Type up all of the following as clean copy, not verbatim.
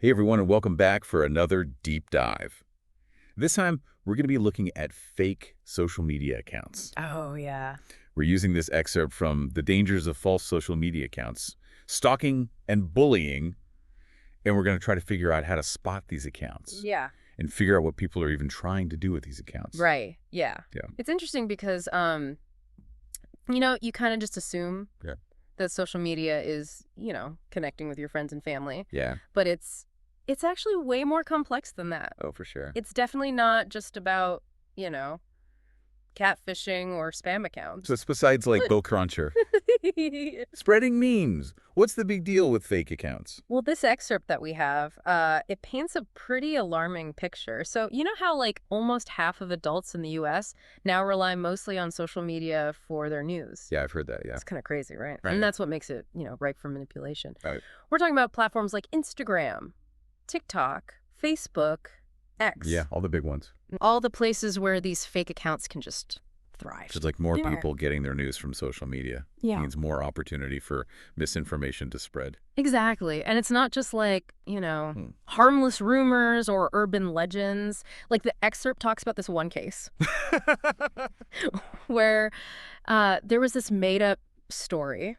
Hey everyone, and welcome back for another deep dive. This time, we're going to be looking at fake social media accounts. Oh, yeah. We're using this excerpt from The Dangers of False Social Media Accounts, Stalking and Bullying, and we're going to try to figure out how to spot these accounts Yeah. and figure out what people are even trying to do with these accounts. Right. Yeah. Yeah. It's interesting because, you kind of just assume that social media is, connecting with your friends and family. Yeah. But it's actually way more complex than that. Oh, for sure. It's definitely not just about, catfishing or spam accounts. So it's besides like Bill Cruncher. Spreading memes. What's the big deal with fake accounts? Well, this excerpt that we have, it paints a pretty alarming picture. So you know how like almost half of adults in the U.S. now rely mostly on social media for their news? Yeah, I've heard that, yeah. It's kind of crazy, right? Right. And that's what makes it, ripe for manipulation. Right. We're talking about platforms like Instagram, TikTok, Facebook, X. Yeah, all the big ones. All the places where these fake accounts can just thrive. Just like more people getting their news from social media. Yeah. Means more opportunity for misinformation to spread. Exactly. And it's not just like, harmless rumors or urban legends. Like the excerpt talks about this one case where there was this made-up story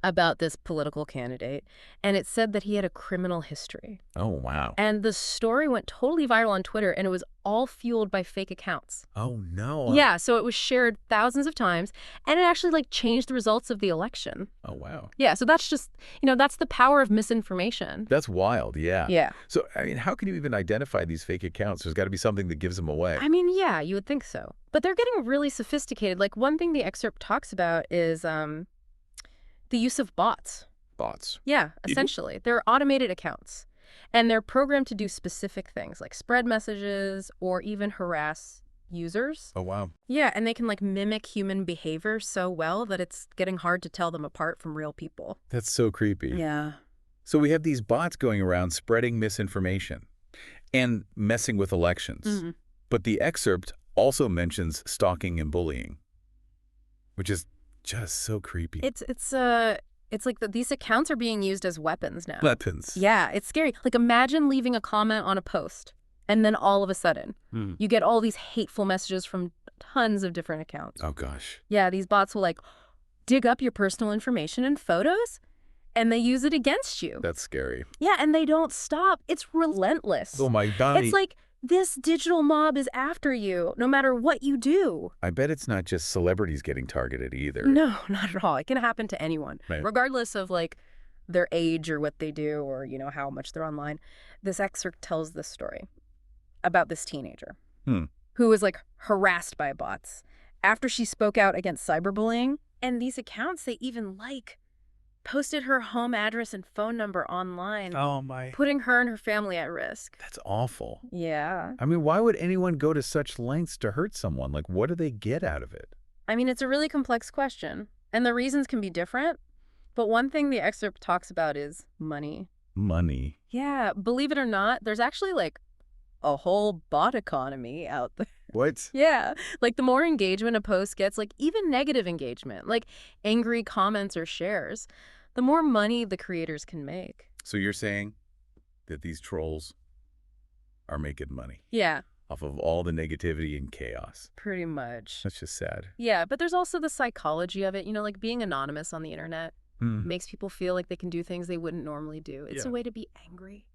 about this political candidate, and it said that he had a criminal history. Oh, wow. And the story went totally viral on Twitter, and it was all fueled by fake accounts. Oh, no. Yeah, so it was shared thousands of times, and it actually changed the results of the election. Oh, wow. Yeah, so that's just, that's the power of misinformation. That's wild, yeah. Yeah. So, how can you even identify these fake accounts? There's got to be something that gives them away. Yeah, you would think so. But they're getting really sophisticated. Like, one thing the excerpt talks about is the use of bots. Bots. Yeah, essentially. They're automated accounts. And they're programmed to do specific things like spread messages or even harass users. Oh, wow. Yeah, and they can mimic human behavior so well that it's getting hard to tell them apart from real people. That's so creepy. Yeah. So we have these bots going around spreading misinformation and messing with elections. Mm-hmm. But the excerpt also mentions stalking and bullying, which is just so creepy. It's like these accounts are being used as weapons now. Weapons. Yeah, it's scary. Like, imagine leaving a comment on a post, and then all of a sudden, you get all these hateful messages from tons of different accounts. Oh, gosh. Yeah, these bots will, dig up your personal information and photos, and they use it against you. That's scary. Yeah, and they don't stop. It's relentless. Oh, my God. It's like this digital mob is after you, no matter what you do. I bet it's not just celebrities getting targeted either. No, not at all. It can happen to anyone, right, regardless of their age or what they do or, how much they're online. This excerpt tells this story about this teenager who was harassed by bots after she spoke out against cyberbullying. And these accounts, they even posted her home address and phone number online. Oh, my. Putting her and her family at risk. That's awful. Yeah. Why would anyone go to such lengths to hurt someone? What do they get out of it? It's a really complex question, and the reasons can be different. But one thing the excerpt talks about is money. Money. Yeah. Believe it or not, there's actually a whole bot economy out there. What? Yeah. The more engagement a post gets, even negative engagement, angry comments or shares, the more money the creators can make. So you're saying that these trolls are making money? Yeah. Off of all the negativity and chaos? Pretty much. That's just sad. Yeah, but there's also the psychology of it. Being anonymous on the internet makes people feel like they can do things they wouldn't normally do. It's a way to be angry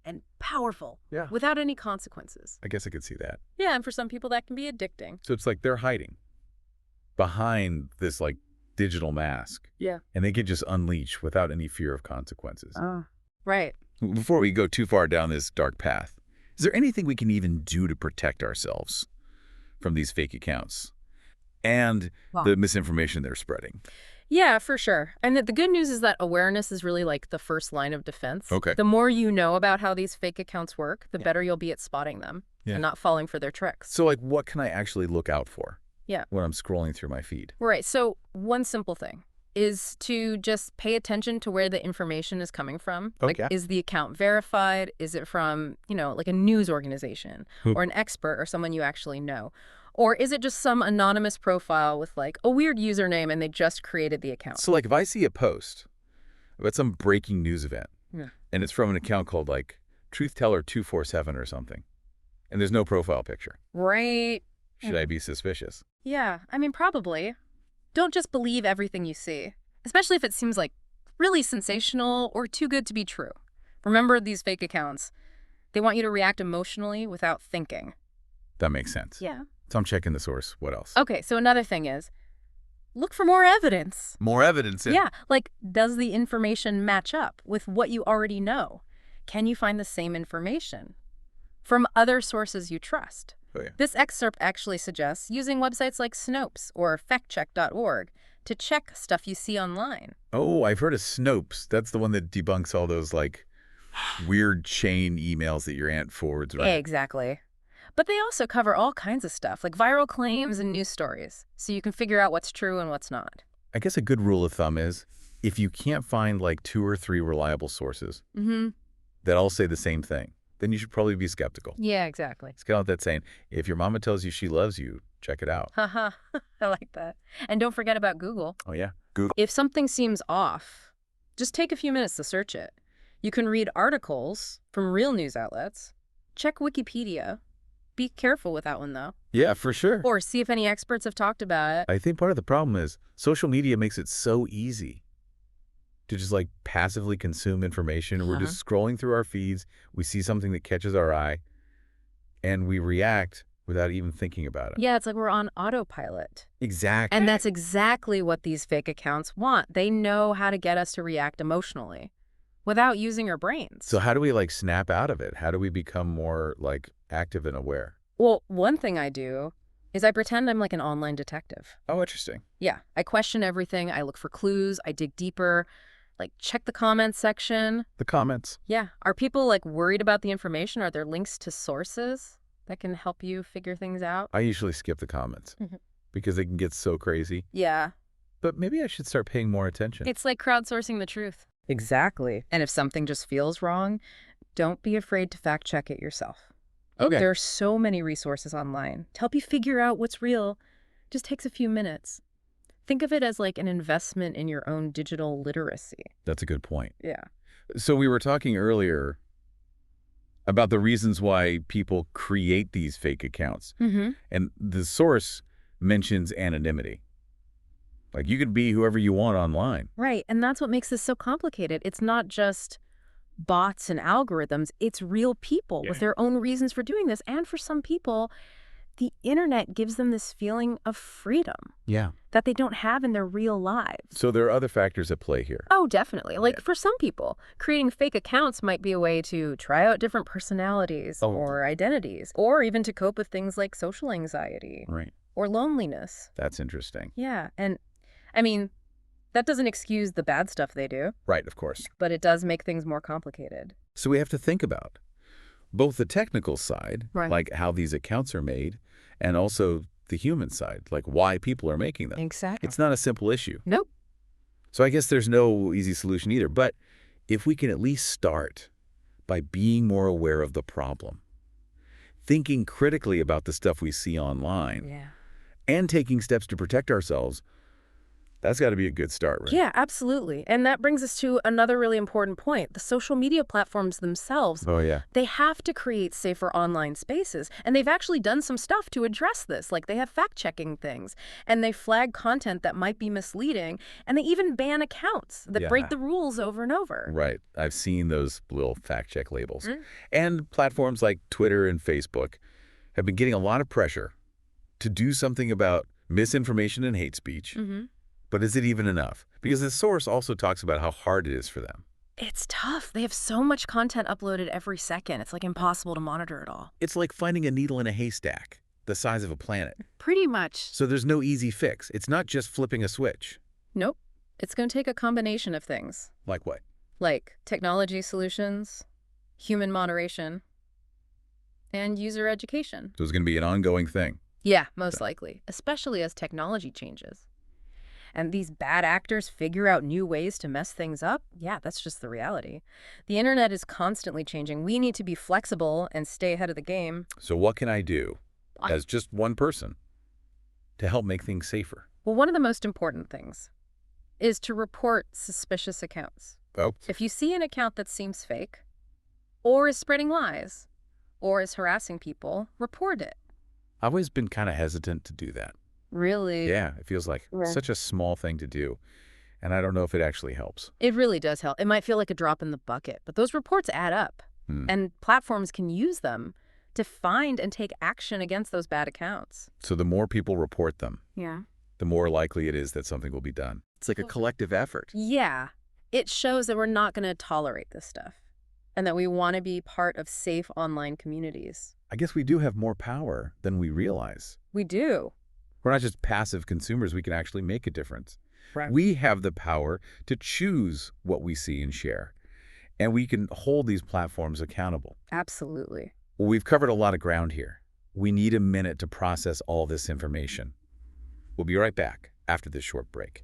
and powerful without any consequences. I guess I could see that. Yeah, and for some people that can be addicting. So it's like they're hiding behind this digital mask. Yeah. And they can just unleash without any fear of consequences. Oh, right. Before we go too far down this dark path, is there anything we can even do to protect ourselves from these fake accounts and the misinformation they're spreading? Yeah, for sure. And the good news is that awareness is really the first line of defense. Okay. The more you know about how these fake accounts work, the better you'll be at spotting them and not falling for their tricks. So what can I actually look out for? Yeah. When I'm scrolling through my feed? Right. So one simple thing is to just pay attention to where the information is coming from. Okay. Is the account verified? Is it from, a news organization or an expert or someone you actually know? Or is it just some anonymous profile with a weird username and they just created the account? So if I see a post about some breaking news event And it's from an account called, like, TruthTeller247 or something. And there's no profile picture. Right. Should I be suspicious? Yeah, I mean, probably. Don't just believe everything you see, especially if it seems like really sensational or too good to be true. Remember these fake accounts. They want you to react emotionally without thinking. That makes sense. Yeah. So I'm checking the source. What else? Okay, so another thing is, look for more evidence. More evidence. Yeah, like, does the information match up with what you already know? Can you find the same information from other sources you trust? Oh, yeah. This excerpt actually suggests using websites like Snopes or factcheck.org to check stuff you see online. Oh, I've heard of Snopes. That's the one that debunks all those, like, weird chain emails that your aunt forwards, right? Exactly. But they also cover all kinds of stuff, like viral claims and news stories, so you can figure out what's true and what's not. I guess a good rule of thumb is if you can't find, like, 2 or 3 reliable sources that all say the same thing, then you should probably be skeptical. Yeah, exactly. It's kind of like that saying, if your mama tells you she loves you, check it out. Haha, I like that. And don't forget about Google. Oh, yeah? Google. If something seems off, just take a few minutes to search it. You can read articles from real news outlets. Check Wikipedia. Be careful with that one, though. Yeah, for sure. Or see if any experts have talked about it. I think part of the problem is social media makes it so easy to just, like, passively consume information. We're just scrolling through our feeds. We see something that catches our eye, and we react without even thinking about it. Yeah, it's like we're on autopilot. Exactly. And that's exactly what these fake accounts want. They know how to get us to react emotionally without using our brains. So how do we, like, snap out of it? How do we become more, like, active and aware? Well, one thing I do is I pretend I'm like an online detective. Oh, interesting. Yeah, I question everything. I look for clues. I dig deeper. Like, check the comments section. The comments. Yeah. Are people, like, worried about the information? Are there links to sources that can help you figure things out? I usually skip the comments because they can get so crazy. Yeah. But maybe I should start paying more attention. It's like crowdsourcing the truth. Exactly. And if something just feels wrong, don't be afraid to fact check it yourself. Okay. There are so many resources online to help you figure out what's real. Just takes a few minutes. Think of it as like an investment in your own digital literacy. That's a good point. Yeah. So we were talking earlier about the reasons why people create these fake accounts. And the source mentions anonymity. Like, you could be whoever you want online. Right. And that's what makes this so complicated. It's not just bots and algorithms. It's real people with their own reasons for doing this. And for some people, the internet gives them this feeling of freedom that they don't have in their real lives. So there are other factors at play here. Oh, definitely. Like, for some people, creating fake accounts might be a way to try out different personalities or identities, or even to cope with things like social anxiety or loneliness. That's interesting. Yeah. And I mean, that doesn't excuse the bad stuff they do. Right, of course. But it does make things more complicated. So we have to think about both the technical side, like how these accounts are made, and also the human side, like why people are making them. Exactly. It's not a simple issue. Nope. So I guess there's no easy solution either. But if we can at least start by being more aware of the problem, thinking critically about the stuff we see online, and taking steps to protect ourselves, that's got to be a good start, right? Yeah, absolutely. And that brings us to another really important point. The social media platforms themselves, they have to create safer online spaces. And they've actually done some stuff to address this. Like, they have fact-checking things, and they flag content that might be misleading, and they even ban accounts that break the rules over and over. Right. I've seen those little fact-check labels. And platforms like Twitter and Facebook have been getting a lot of pressure to do something about misinformation and hate speech. But is it even enough? Because the source also talks about how hard it is for them. It's tough. They have so much content uploaded every second. It's like impossible to monitor it all. It's like finding a needle in a haystack, the size of a planet. Pretty much. So there's no easy fix. It's not just flipping a switch. Nope. It's going to take a combination of things. Like what? Like technology solutions, human moderation, and user education. So it's going to be an ongoing thing. Yeah, most likely, especially as technology changes. And these bad actors figure out new ways to mess things up, yeah, that's just the reality. The internet is constantly changing. We need to be flexible and stay ahead of the game. So what can I do as just one person to help make things safer? Well, one of the most important things is to report suspicious accounts. Oh, If you see an account that seems fake, or is spreading lies, or is harassing people, report it. I've always been kind of hesitant to do that. Really? Yeah, it feels like Yeah. such a small thing to do, and I don't know if it actually helps. It really does help. It might feel like a drop in the bucket, but those reports add up. Hmm. And platforms can use them to find and take action against those bad accounts. So the more people report them, Yeah. the more likely it is that something will be done. It's like a collective effort. Yeah. It shows that we're not going to tolerate this stuff and that we want to be part of safe online communities. I guess we do have more power than we realize. We do. We're not just passive consumers. We can actually make a difference. Right. We have the power to choose what we see and share, and we can hold these platforms accountable. Absolutely. Well, we've covered a lot of ground here. We need a minute to process all this information. We'll be right back after this short break.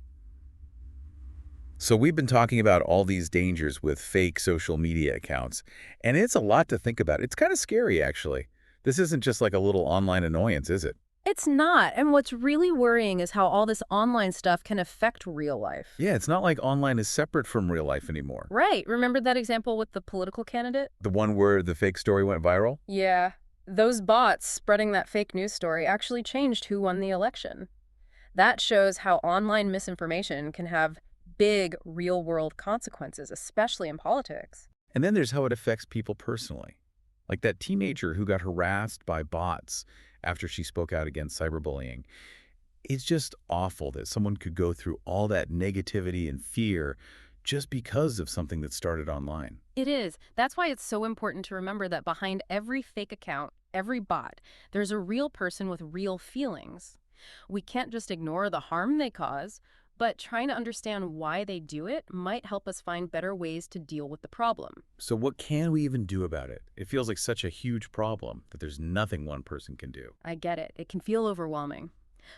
So we've been talking about all these dangers with fake social media accounts, and it's a lot to think about. It's kind of scary, actually. This isn't just like a little online annoyance, is it? It's not. And what's really worrying is how all this online stuff can affect real life. Yeah, it's not like online is separate from real life anymore. Right. Remember that example with the political candidate? The one where the fake story went viral? Yeah. Those bots spreading that fake news story actually changed who won the election. That shows how online misinformation can have big real-world consequences, especially in politics. And then there's how it affects people personally. Like that teenager who got harassed by bots after she spoke out against cyberbullying. It's just awful that someone could go through all that negativity and fear just because of something that started online. It is. That's why it's so important to remember that behind every fake account, every bot, there's a real person with real feelings. We can't just ignore the harm they cause, but trying to understand why they do it might help us find better ways to deal with the problem. So what can we even do about it? It feels like such a huge problem that there's nothing one person can do. I get it. It can feel overwhelming.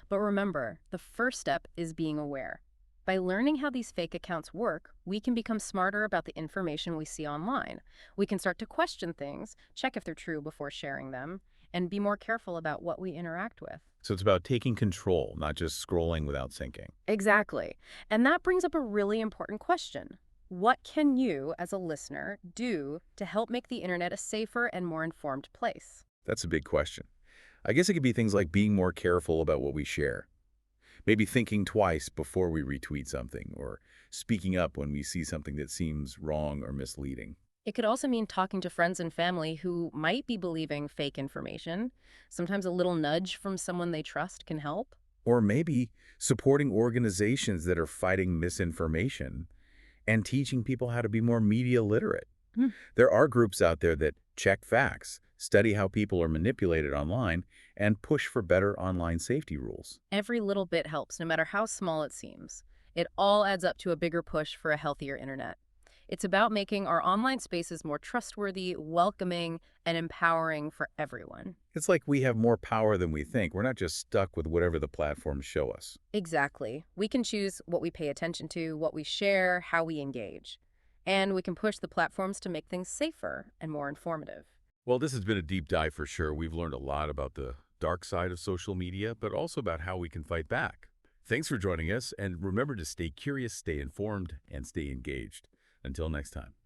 But remember, the first step is being aware. By learning how these fake accounts work, we can become smarter about the information we see online. We can start to question things, check if they're true before sharing them, and be more careful about what we interact with. So it's about taking control, not just scrolling without thinking. Exactly. And that brings up a really important question. What can you, as a listener, do to help make the internet a safer and more informed place? That's a big question. I guess it could be things like being more careful about what we share. Maybe thinking twice before we retweet something, or speaking up when we see something that seems wrong or misleading. It could also mean talking to friends and family who might be believing fake information. Sometimes a little nudge from someone they trust can help. Or maybe supporting organizations that are fighting misinformation and teaching people how to be more media literate. Hmm. There are groups out there that check facts, study how people are manipulated online, and push for better online safety rules. Every little bit helps, no matter how small it seems. It all adds up to a bigger push for a healthier internet. It's about making our online spaces more trustworthy, welcoming, and empowering for everyone. It's like we have more power than we think. We're not just stuck with whatever the platforms show us. Exactly. We can choose what we pay attention to, what we share, how we engage. And we can push the platforms to make things safer and more informative. Well, this has been a deep dive for sure. We've learned a lot about the dark side of social media, but also about how we can fight back. Thanks for joining us, and remember to stay curious, stay informed, and stay engaged. Until next time.